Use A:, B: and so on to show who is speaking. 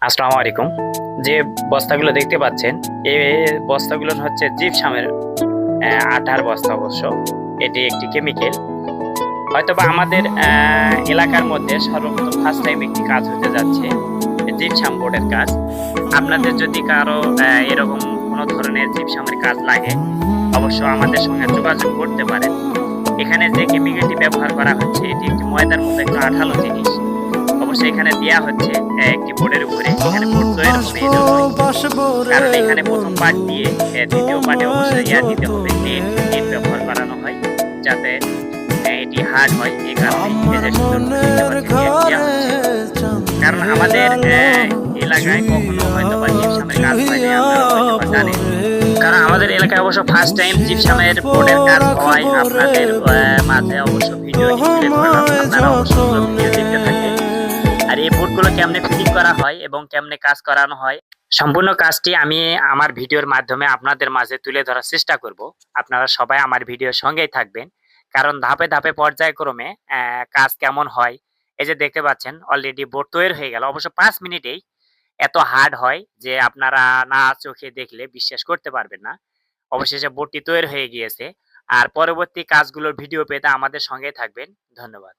A: আসসালামু আলাইকুম। যে বস্তাগুলো দেখতে পাচ্ছেন, এই বস্তাগুলো হচ্ছে জিপসামের আঠার বস্তা অবশ্য। এটি একটি কেমিক্যাল। হয়তোবা আমাদের এলাকার মধ্যে সর্বপ্রথম ফার্স্ট টাইম একটি কাজ হতে যাচ্ছে, জিপসাম বোর্ডের কাজ। আপনাদের যদি কারো এরকম কোনো ধরনের জিপসামের কাজ লাগে, অবশ্য আমাদের সঙ্গে যোগাযোগ করতে পারেন। এখানে যে কেমিক্যালটি ব্যবহার করা হচ্ছে, এটি একটি ময়দার মতো একটু আঠালো জিনিস। অবশ্যই এখানে দেয়া হচ্ছে একটি বোর্ডের উপরে, এখানে বোর্ড তৈরি হবে এজন্যই। কারণ এখানে প্রথম পার্ট দিয়ে দ্বিতীয় পার্টে অবশ্যই দিতে হবে নেট। নেট ব্যবহার করানো হয় যাতে এটি হার্ড হয়। এই কারণে এই যে সুন্দর করে দেখতে পাচ্ছেন নেট দেওয়া হচ্ছে। কারণ আমাদের এলাকায় কখনো হয়তো বা জিপসামের কাজ হয় নাই, আপনারা হয়তো বা জানেন। কারণ আমাদের এলাকায় অবশ্য ফার্স্ট টাইম জিপসামের বোর্ডের কাজ হওয়ায় আপনাদের মাঝে অবশ্য ভিডিওটি তুলে ধরলাম। আপনারা অবশ্য পুরো ভিডিও দেখতে থাকেন। আর এই বোর্ডগুলো কেমনে ফিটিং করা হয় এবং কেমনে কাজ করানো হয়, সম্পূর্ণ কাজটি আমি আমার ভিডিওর মাধ্যমে আপনাদের মাঝে তুলে ধরার চেষ্টা করব। আপনারা সবাই আমার ভিডিওর সঙ্গেই থাকবেন, কারণ ধাপে ধাপে পর্যায়ক্রমে কাজ কেমন হয়। এই যে দেখতে পাচ্ছেন অলরেডি বোর্ড তৈরি হয়ে গেল, অবশ্য 5 মিনিটেই। এত হার্ড হয় যে আপনারা না চোখে দেখলে বিশ্বাস করতে পারবেন না। অবশেষে বোর্ডটি তৈরি হয়ে গিয়েছে। আর পরবর্তী কাজগুলোর ভিডিও পেতে আমাদের সঙ্গেই থাকবেন। ধন্যবাদ।